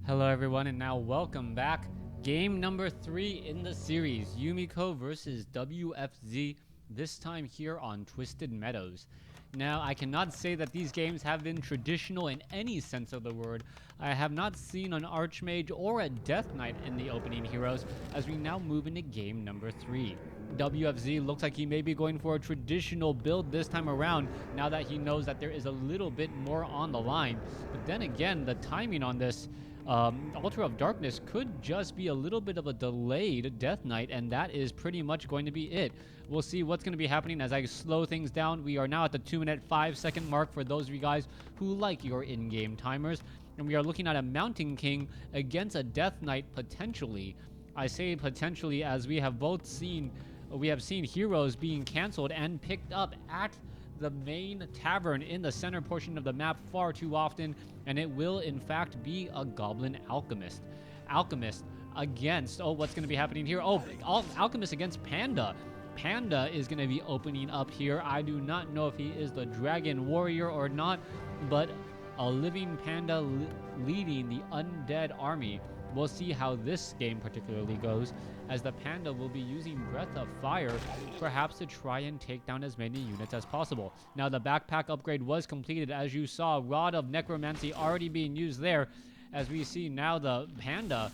Hello everyone, and now welcome back. Game number 3 in the series, Yumiko versus WFZ, this time here on Twisted Meadows. Now, I cannot say that these games have been traditional in any sense of the word. I have not seen an Archmage or a Death Knight in the opening heroes, as we now move into game number 3. WFZ looks like he may be going for a traditional build this time around, now that he knows that there is a little bit more on the line. But then again, the timing on this Altar of Darkness could just be a little bit of a delayed Death Knight, and that is pretty much going to be it. We'll see what's going to be happening as I slow things down. We are now at the 2-minute 5-second mark for those of you guys who like your in-game timers, and we are looking at a Mountain King against a Death Knight potentially. I say potentially as we have seen heroes being canceled and picked up at the main tavern in the center portion of the map far too often, and it will in fact be a Goblin Alchemist. Alchemist against, what's going to be happening here? Alchemist against Panda. Panda is going to be opening up here. I do not know if he is the Dragon Warrior or not, but a living Panda leading the Undead army. We'll see how this game particularly goes, as the Panda will be using Breath of Fire, perhaps to try and take down as many units as possible. Now, the backpack upgrade was completed, as you saw. Rod of Necromancy already being used there, as we see now the Panda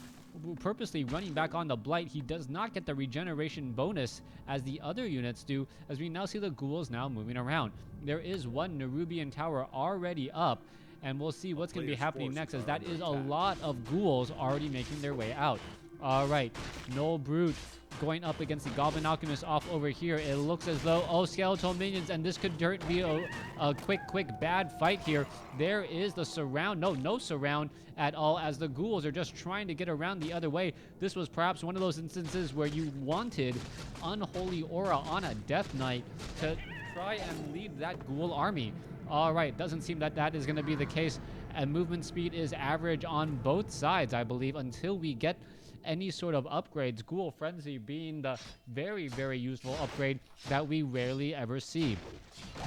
purposely running back on the Blight. He does not get the regeneration bonus as the other units do, as we now see the ghouls now moving around. There is one Nerubian tower already up, and we'll see what's going to be happening next, as that is a lot of ghouls already making their way out. Alright, Null Brute going up against the Goblin Alchemist off over here. It looks as though, skeletal minions, and this could be a quick bad fight here. There is the surround. No surround at all, as the ghouls are just trying to get around the other way. This was perhaps one of those instances where you wanted Unholy Aura on a Death Knight to try and lead that ghoul army. Alright, doesn't seem that that is going to be the case, and movement speed is average on both sides, I believe, until we get any sort of upgrades. Ghoul Frenzy being the very, very useful upgrade that we rarely ever see.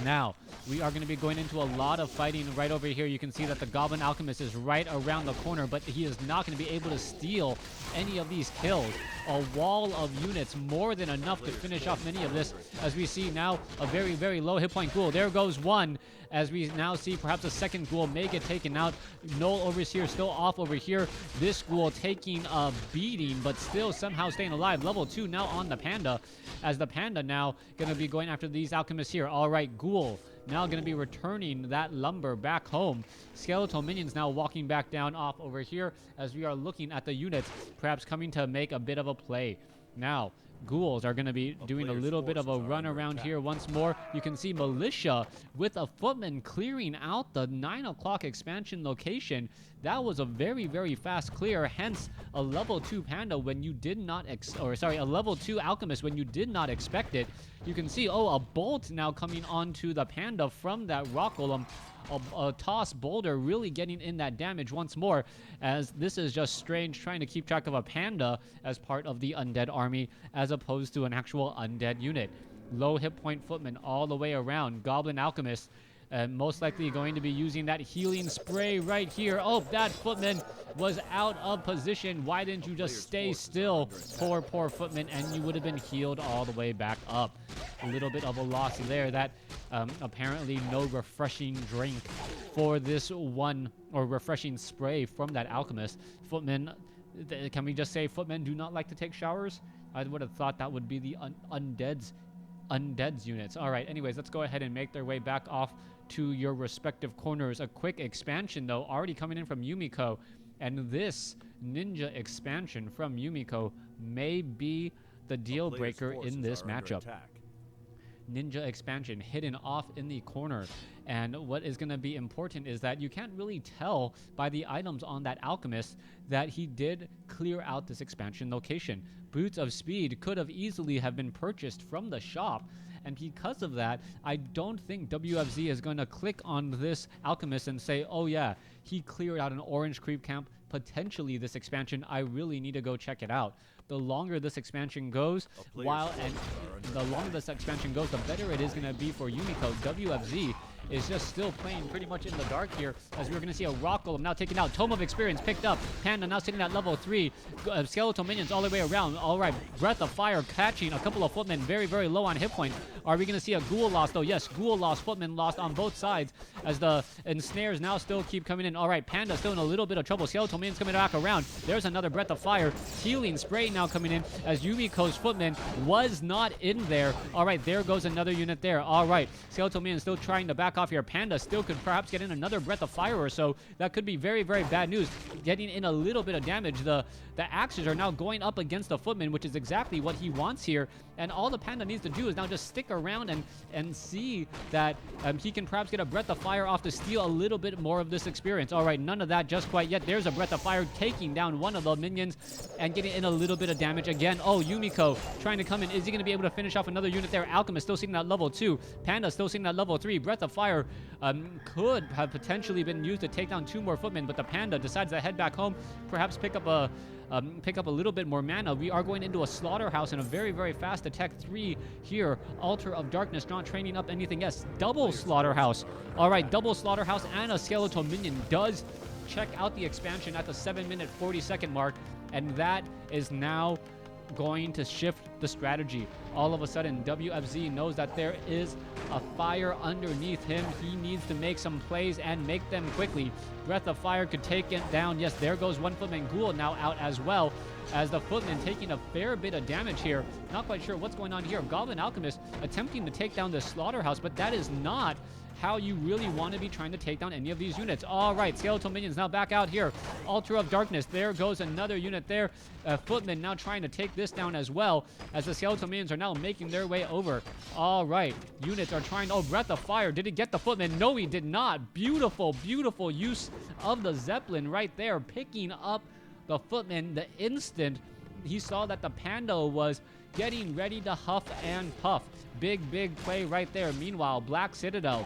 Now, we are going to be going into a lot of fighting right over here. You can see that the Goblin Alchemist is right around the corner, but he is not going to be able to steal any of these kills. A wall of units, more than enough to finish off many of this, as we see now a very, very low hit point ghoul. There goes one, as we now see perhaps a second ghoul may get taken out. Null over here, still off over here. This ghoul taking a beating, but still somehow staying alive. Level 2 now on the Panda, as the Panda now going to be going after these alchemists here. Alright, ghoul now going to be returning that lumber back home. Skeletal minions now walking back down off over here, as we are looking at the units perhaps coming to make a bit of a play. Now, ghouls are going to be doing a little bit of a run around here once more. You can see Militia with a footman clearing out the 9 o'clock expansion location. That was a very, very fast clear, hence a level 2 Panda when you did not a level 2 Alchemist when you did not expect it. You can see, a bolt now coming onto the Panda from that rock golem. A toss boulder really getting in that damage once more, as this is just strange trying to keep track of a Panda as part of the Undead army as opposed to an actual Undead unit. Low hit point footman all the way around. Goblin Alchemist most likely going to be using that healing spray right here. That footman was out of position. Why didn't you just stay still? Poor footman, and you would have been healed all the way back up. A little bit of a loss there. That apparently no refreshing drink for this one, or refreshing spray from that alchemist. Footmen, can we just say footmen do not like to take showers? I would have thought that would be the Undead's units. Alright, anyways, let's go ahead and make their way back off to your respective corners. A quick expansion, though, already coming in from Yumiko, and this ninja expansion from Yumiko may be the deal breaker in this matchup. Ninja expansion hidden off in the corner, and what is going to be important is that you can't really tell by the items on that alchemist that he did clear out this expansion location. Boots of Speed could have easily have been purchased from the shop, and because of that, I don't think WFZ is going to click on this alchemist and say, oh yeah, he cleared out an Orange Creep camp, potentially this expansion, I really need to go check it out. The longer this expansion goes, the longer this expansion goes, the better it is going to be for Yumiko. WFZ is just still playing pretty much in the dark here, as we're going to see a Rock Golem now taken out. Tome of Experience picked up. Panda now sitting at level 3. Skeletal minions all the way around. All right, Breath of Fire catching a couple of footmen very, very low on hit points. Are we going to see a Ghoul lost, though? Yes, Ghoul lost, footmen lost on both sides, as the ensnares now still keep coming in. All right, Panda still in a little bit of trouble. Skeletal minions coming back around. There's another Breath of Fire. Healing spray now coming in, as Yumiko's footman was not in there. All right, there goes another unit there. All right, Skeletal minion still trying to back off here. Panda still could perhaps get in another Breath of Fire or so. That could be very, very bad news. Getting in a little bit of damage. The axes are now going up against the footman, which is exactly what he wants here. And all the Panda needs to do is now just stick around and see that he can perhaps get a Breath of Fire off to steal a little bit more of this experience. All right, none of that just quite yet. There's a Breath of Fire taking down one of the minions and getting in a little bit of damage again. Oh, Yumiko trying to come in. Is he going to be able to finish off another unit there? Alchemist still sitting at level 2. Panda still sitting at level 3. Breath of Fire could have potentially been used to take down 2 more footmen, but the Panda decides to head back home, perhaps pick up a little bit more mana. We are going into a Slaughterhouse and a very, very fast attack 3 here. Altar of Darkness not training up anything. Yes, double Slaughterhouse. All right, double Slaughterhouse and a Skeletal minion does check out the expansion at the 7-minute 40-second mark, and that is now going to shift the strategy. All of a sudden, WFZ knows that there is a fire underneath him. He needs to make some plays and make them quickly. Breath of Fire could take it down. Yes, there goes one footman. Ghoul now out as well, as the footman taking a fair bit of damage here. Not quite sure what's going on here. Goblin Alchemist attempting to take down the Slaughterhouse, but that is not how you really want to be trying to take down any of these units. All right, Skeletal minions now back out here. Altar of Darkness, there goes another unit there. Footman now trying to take this down as well, as the Skeletal minions are now making their way over. All right, units are trying. Oh, Breath of Fire. Did he get the footman? No, he did not. Beautiful, beautiful use of the Zeppelin right there, picking up the footman the instant he saw that the Panda was getting ready to huff and puff. Big, big play right there. Meanwhile, Black Citadel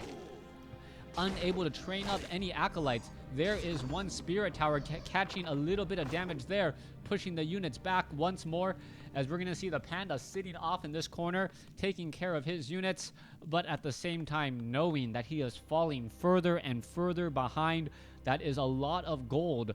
unable to train up any acolytes. There is one Spirit Tower catching a little bit of damage there, pushing the units back once more, as we're going to see the Panda sitting off in this corner, taking care of his units, but at the same time knowing that he is falling further and further behind. That is a lot of gold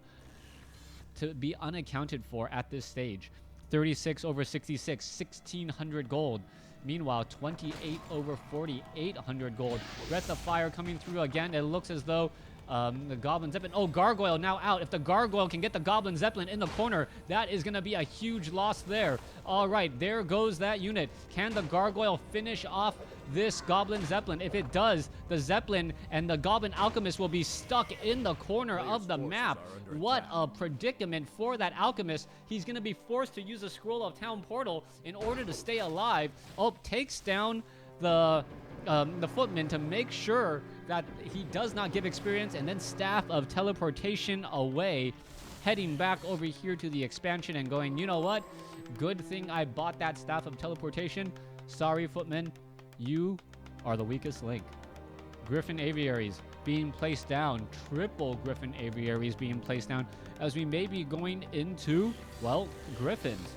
to be unaccounted for at this stage. 36 over 66, 1,600 gold. Meanwhile, 28 over 4,800 gold. Breath of Fire coming through again. It looks as though the Goblin Zeppelin... Oh, Gargoyle now out. If the Gargoyle can get the Goblin Zeppelin in the corner, that is going to be a huge loss there. All right, there goes that unit. Can the Gargoyle finish off this Goblin Zeppelin? If it does, the Zeppelin and the Goblin Alchemist will be stuck in the corner of the map. What a predicament for that Alchemist. He's going to be forced to use a Scroll of Town Portal in order to stay alive. Oh, takes down the footman to make sure that he does not give experience, and then Staff of Teleportation away, heading back over here to the expansion and going, you know what? Good thing I bought that Staff of Teleportation. Sorry, footman. You are the weakest link. Griffin Aviaries being placed down. Triple Griffin Aviaries being placed down, as we may be going into, well, Griffins.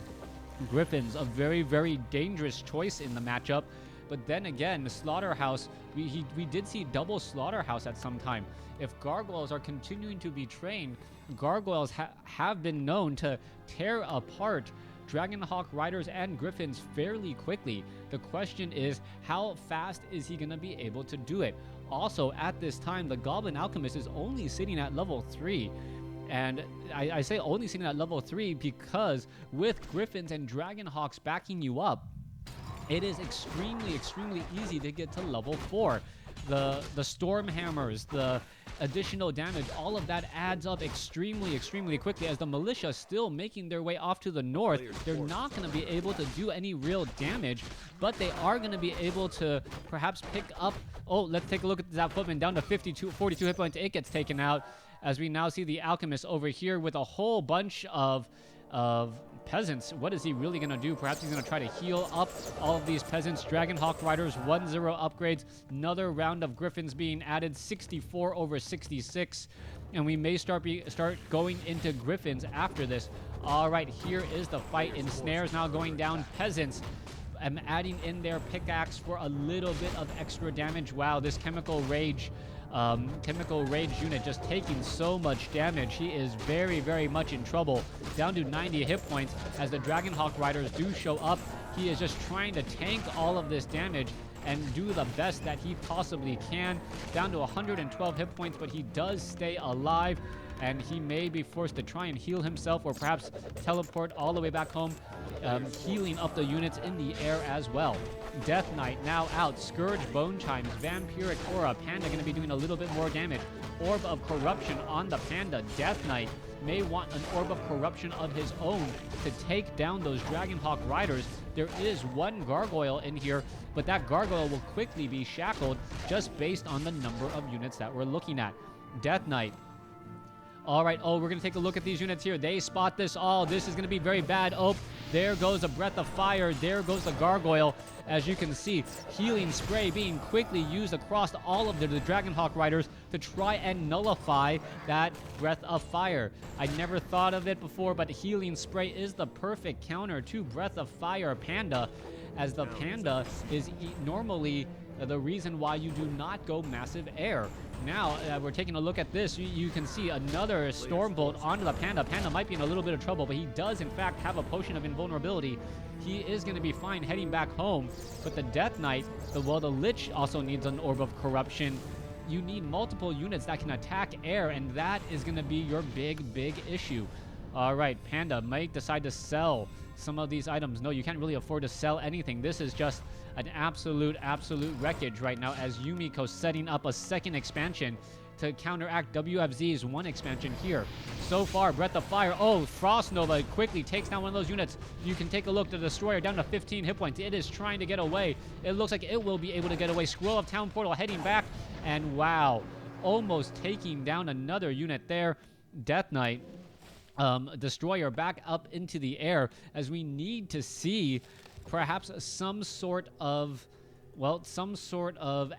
Griffins, a very, very dangerous choice in the matchup. But then again, the Slaughterhouse, we did see double Slaughterhouse at some time. If Gargoyles are continuing to be trained, Gargoyles have been known to tear apart Dragonhawk Riders and Griffins fairly quickly. The question is, how fast is he going to be able to do it? Also, at this time, the Goblin Alchemist is only sitting at level 3. And I say only sitting at level 3 because with Griffins and Dragonhawks backing you up, it is extremely, extremely easy to get to level 4. The Storm Hammers, the additional damage, all of that adds up extremely, extremely quickly, as the Militia still making their way off to the north. They're not going to be able to do any real damage, but they are going to be able to perhaps pick up... Oh, let's take a look at that footman down to 42 hit points. It gets taken out, as we now see the Alchemist over here with a whole bunch of peasants. What is he really going to do? Perhaps he's going to try to heal up all of these peasants. Dragonhawk Riders, 1-0 upgrades. Another round of Griffins being added, 64 over 66. And we may start going into Griffins after this. All right, here is the fight. Ensnares now going down. Peasants am adding in their pickaxe for a little bit of extra damage. Wow, this chemical rage unit just taking so much damage. He is very, very much in trouble. Down to 90 hit points as the Dragonhawk Riders do show up. He is just trying to tank all of this damage and do the best that he possibly can. Down to 112 hit points, but he does stay alive, and he may be forced to try and heal himself or perhaps teleport all the way back home, healing up the units in the air as well. Death Knight now out. Scourge, Bone Chimes, Vampiric Aura. Panda going to be doing a little bit more damage. Orb of Corruption on the Panda. Death Knight may want an Orb of Corruption of his own to take down those Dragonhawk Riders. There is one Gargoyle in here, but that Gargoyle will quickly be shackled just based on the number of units that we're looking at. Death Knight. All right, we're going to take a look at these units here. They spot this all. This is going to be very bad. There goes a Breath of Fire. There goes the Gargoyle. As you can see, Healing Spray being quickly used across all of the Dragonhawk Riders to try and nullify that Breath of Fire. I never thought of it before, but Healing Spray is the perfect counter to Breath of Fire Panda, as the Panda is normally the reason why you do not go massive air. Now, we're taking a look at this. You can see another Stormbolt onto the Panda. Panda might be in a little bit of trouble, but he does, in fact, have a Potion of Invulnerability. He is going to be fine heading back home. But the Death Knight, the Lich also needs an Orb of Corruption. You need multiple units that can attack air, and that is going to be your big, big issue. All right, Panda might decide to sell some of these items. No, you can't really afford to sell anything. This is just an absolute wreckage right now, as Yumiko setting up a second expansion to counteract WFZ's one expansion here. So far, Breath of Fire. Frost Nova quickly takes down one of those units. You can take a look. The Destroyer down to 15 hit points. It is trying to get away. It looks like it will be able to get away. Scroll of Town Portal heading back, and wow, almost taking down another unit there. Death Knight. Destroyer back up into the air, as we need to see perhaps some sort of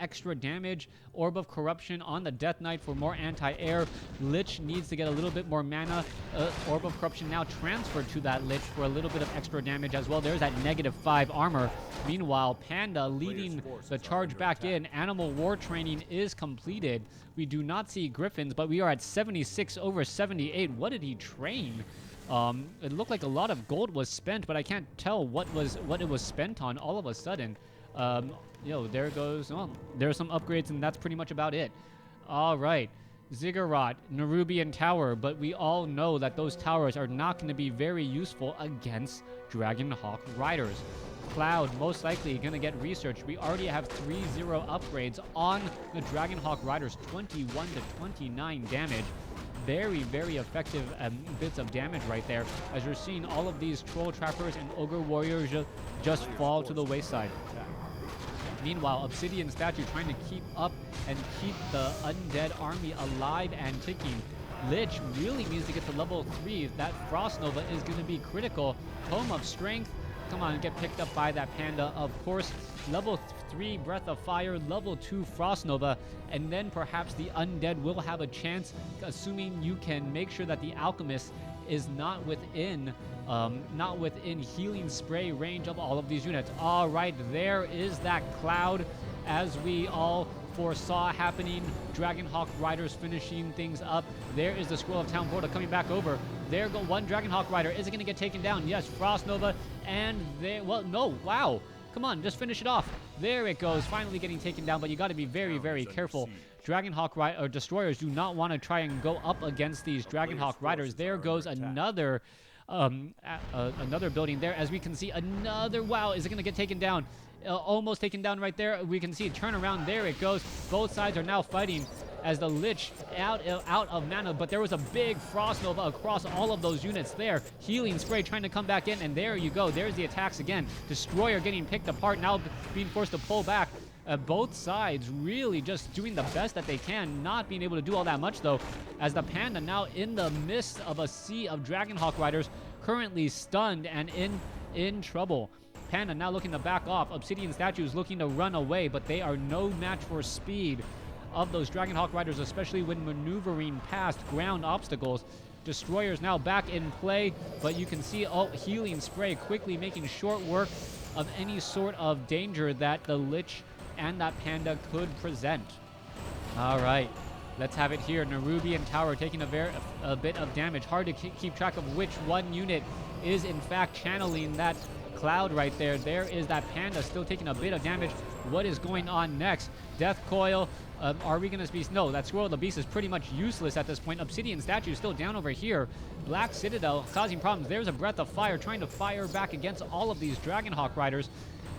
extra damage. Orb of Corruption on the Death Knight for more anti-air. Lich needs to get a little bit more mana. Orb of Corruption now transferred to that Lich for a little bit of extra damage as well. There's that -5 armor. Meanwhile, Panda leading the charge back in. Animal War Training is completed. We do not see Griffins, but we are at 76 over 78. What did he train? It looked like a lot of gold was spent, but I can't tell what it was spent on all of a sudden. There goes, there are some upgrades, and that's pretty much about it. All right, Ziggurat, Nerubian Tower, but we all know that those towers are not going to be very useful against Dragonhawk Riders. Cloud, most likely going to get researched. We already have 3-0 upgrades on the Dragonhawk Riders, 21 to 29 damage. Very, very effective bits of damage right there, as you're seeing all of these Troll Trappers and Ogre Warriors just fall to the wayside. Meanwhile, Obsidian Statue trying to keep up and keep the Undead army alive and ticking. Lich really needs to get to level 3. That Frost Nova is going to be critical. Tome of Strength, come on, get picked up by that Panda, of course. Level 3 Breath of Fire, level 2 Frost Nova, and then perhaps the Undead will have a chance, assuming you can make sure that the Alchemist is not within Healing Spray range of all of these units. All right, there is that Cloud, as we all foresaw happening. Dragonhawk Riders finishing things up. There is the Scroll of Town Portal coming back over. There go one Dragonhawk Rider. Is it going to get taken down? Yes, Frost Nova, and there, well, no, wow. Come on, just finish it off. There it goes, finally getting taken down, but you got to be very, very careful. Dragonhawk Destroyers do not want to try and go up against these Dragonhawk Riders. There goes another building there. As we can see, another, wow, is it going to get taken down? Almost taken down right there. We can see turn around. There it goes. Both sides are now fighting as the Lich out of mana, but there was a big Frost Nova across all of those units there. Healing Spray trying to come back in, and there you go. There's the attacks again. Destroyer getting picked apart, now being forced to pull back. Both sides really just doing the best that they can, not being able to do all that much though, as the Panda now in the midst of a sea of Dragonhawk Riders, currently stunned and in trouble. Panda now looking to back off. Obsidian Statues looking to run away, but they are no match for speed of those Dragonhawk Riders, especially when maneuvering past ground obstacles. Destroyers now back in play, but you can see Healing Spray quickly making short work of any sort of danger that the Lich and that Panda could present. All right, let's have it here. Nerubian Tower taking a bit of damage. Hard to keep track of which one unit is in fact channeling that cloud right there. There is that Panda still taking a bit of damage. What is going on next? Death Coil. Are we going to be... No, that Scroll of the Beast is pretty much useless at this point. Obsidian Statue still down over here. Black Citadel causing problems. There's a Breath of Fire trying to fire back against all of these Dragonhawk Riders.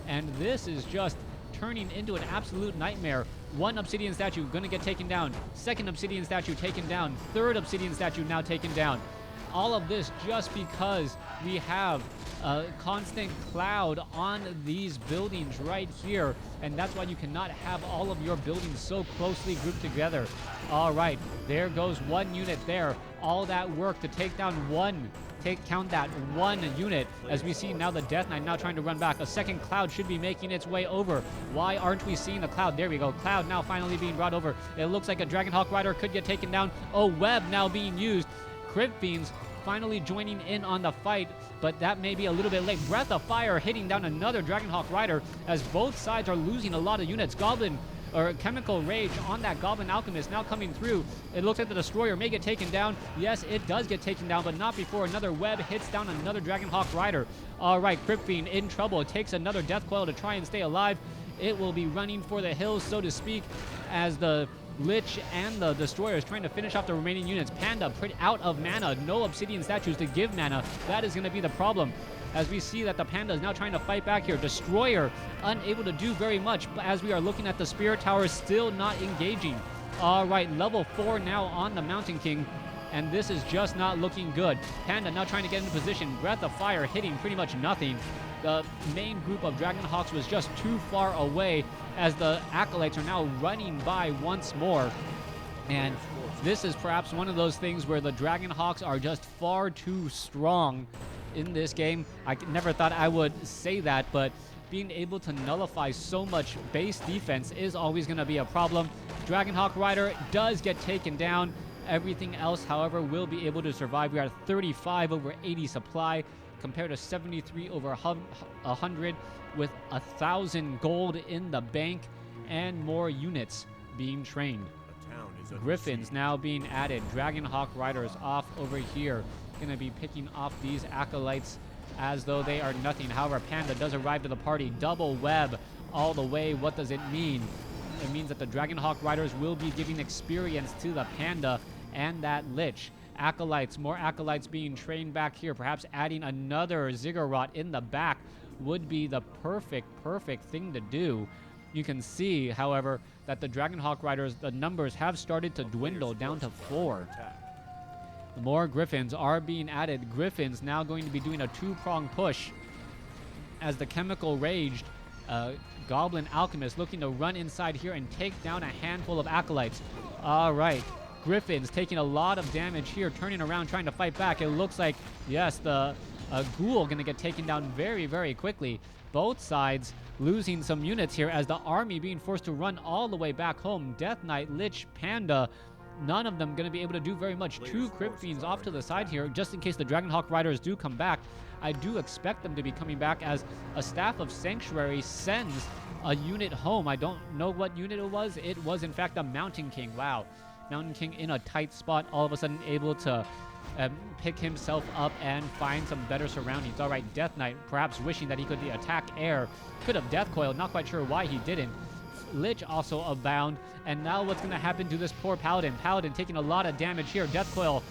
And this is just turning into an absolute nightmare. One Obsidian Statue going to get taken down. Second Obsidian Statue taken down. Third Obsidian Statue now taken down. All of this just because we have a constant cloud on these buildings right here, and that's why you cannot have all of your buildings so closely grouped together. All right, there goes one unit there. All that work to take down count that one unit, as we see now the Death Knight now trying to run back. A second cloud should be making its way over. Why aren't we seeing the cloud? There we go. Cloud now finally being brought over. It looks like a Dragonhawk Rider could get taken down. Oh, web now being used. Crypt Fiends finally joining in on the fight, but that may be a little bit late. Breath of Fire hitting down another Dragonhawk Rider as both sides are losing a lot of units. Chemical Rage on that Goblin Alchemist now coming through. It looks like the Destroyer may get taken down. Yes, it does get taken down, but not before another web hits down another Dragonhawk Rider. All right, Crypt Fiend in trouble. It takes another Death Coil to try and stay alive. It will be running for the hills, so to speak, as the Lich and the Destroyer is trying to finish off the remaining units. Panda pretty out of mana. No Obsidian Statues to give mana. That is going to be the problem, as we see that the Panda is now trying to fight back here. Destroyer unable to do very much, but as we are looking at the Spirit Tower still not engaging. All right, level 4 now on the Mountain King, and this is just not looking good. Panda now trying to get into position. Breath of Fire hitting pretty much nothing. The main group of Dragonhawks was just too far away, as the Acolytes are now running by once more. And this is perhaps one of those things where the Dragonhawks are just far too strong in this game. I never thought I would say that, but being able to nullify so much base defense is always going to be a problem. Dragonhawk Rider does get taken down. Everything else, however, will be able to survive. We are 35 over 80 supply, compared to 73 over 100, with 1,000 gold in the bank and more units being trained. Griffins now being added. Dragonhawk Riders off over here. Going to be picking off these Acolytes as though they are nothing. However, Panda does arrive to the party. Double web all the way. What does it mean? It means that the Dragonhawk Riders will be giving experience to the Panda and that Lich. Acolytes, more Acolytes being trained back here. Perhaps adding another Ziggurat in the back would be the perfect thing to do. You can see, however, that the Dragonhawk Riders, the numbers have started to dwindle down to 4. More Griffins are being added. Griffins now going to be doing a 2-prong push, as the Chemical Raged Goblin Alchemist looking to run inside here and take down a handful of Acolytes. All right. Griffins taking a lot of damage here, turning around, trying to fight back. It looks like, yes, the Ghoul going to get taken down very quickly. Both sides losing some units here, as the army being forced to run all the way back home. Death Knight, Lich, Panda, none of them going to be able to do very much. 2 Crypt Fiends off to the side here, just in case the Dragonhawk Riders do come back. I do expect them to be coming back, as a Staff of Sanctuary sends a unit home. I don't know what unit it was. It was, in fact, a Mountain King. Wow. Mountain King in a tight spot, all of a sudden able to pick himself up and find some better surroundings. All right, Death Knight, perhaps wishing that he could attack air. Could have Death Coiled, not quite sure why he didn't. Lich also abound, and now what's going to happen to this poor Paladin? Paladin taking a lot of damage here. Death Coil,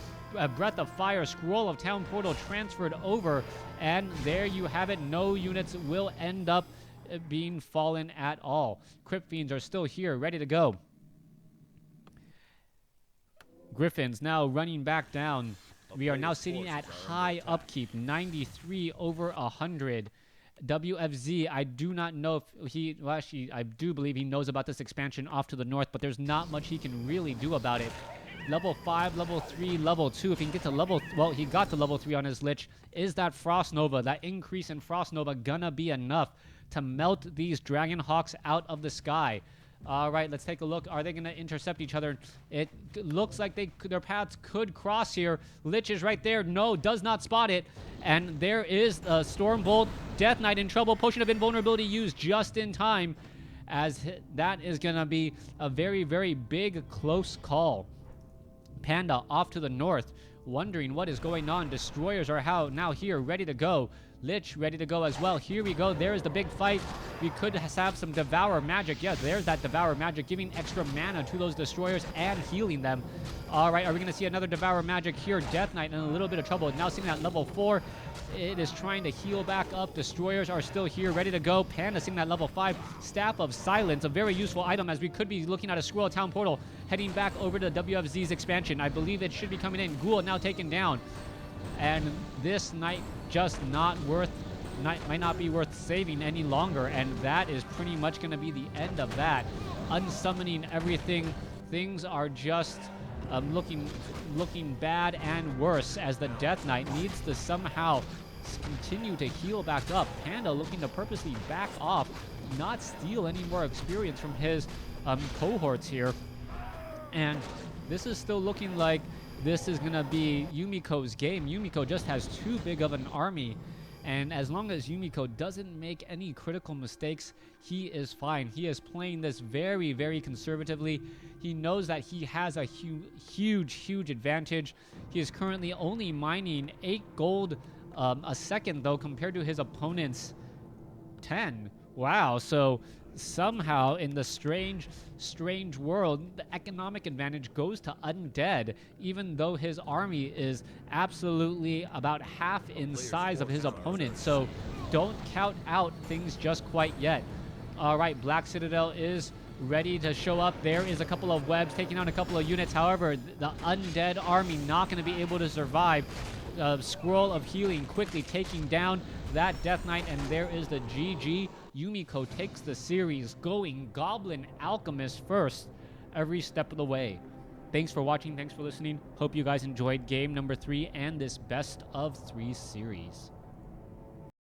Breath of Fire, Scroll of Town Portal transferred over, and there you have it. No units will end up being fallen at all. Crypt Fiends are still here, ready to go. Griffins now running back down. We are now sitting at high upkeep, 93 over 100. WFZ, I do not know if he, well, actually, I do believe he knows about this expansion off to the north, but there's not much he can really do about it. Level 5, level 3, level 2. If he can get to level, well, he got to level 3 on his Lich. Is that Frost Nova, that increase in Frost Nova, gonna be enough to melt these Dragonhawks out of the sky? All right, let's take a look. Are they going to intercept each other? It looks like their paths could cross here. Lich is right there. No, does not spot it. And there is a Stormbolt. Death Knight in trouble. Potion of Invulnerability used just in time, as that is going to be a very, very big, close call. Panda off to the north, wondering what is going on. Destroyers are now here, ready to go. Lich ready to go as well. Here we go. There is the big fight. We could have some Devour Magic. Yes, there's that Devour Magic, giving extra mana to those destroyers and healing them. All right, are we going to see another Devour Magic here? Death Knight in a little bit of trouble. Now seeing that level 4. It is trying to heal back up. Destroyers are still here, ready to go. Panda seeing that level 5. Staff of Silence, a very useful item, as we could be looking at a Squirrel Town portal heading back over to WFZ's expansion. I believe it should be coming in. Ghoul now taken down. And this Knight just might not be worth saving any longer, and that is pretty much going to be the end of that. Unsummoning everything. Things are just looking bad and worse, as the Death Knight needs to somehow continue to heal back up. Panda looking to purposely back off, not steal any more experience from his cohorts here. And this is still looking like this is going to be Yumiko's game. Yumiko just has too big of an army, and as long as Yumiko doesn't make any critical mistakes, he is fine. He is playing this very, very conservatively. He knows that he has a huge advantage. He is currently only mining 8 gold a second, though, compared to his opponent's 10. Wow, so somehow in the strange world, the economic advantage goes to Undead, even though his army is absolutely about half in size of his opponent. So don't count out things just quite yet. All right, Black Citadel is ready to show up. There is a couple of webs taking on a couple of units. However, the Undead army not going to be able to survive. Scroll of Healing quickly taking down that Death Knight, and there is the GG. Yumiko takes the series, going Goblin Alchemist first every step of the way. Thanks for watching. Thanks for listening. Hope you guys enjoyed game number 3 and this best of 3 series.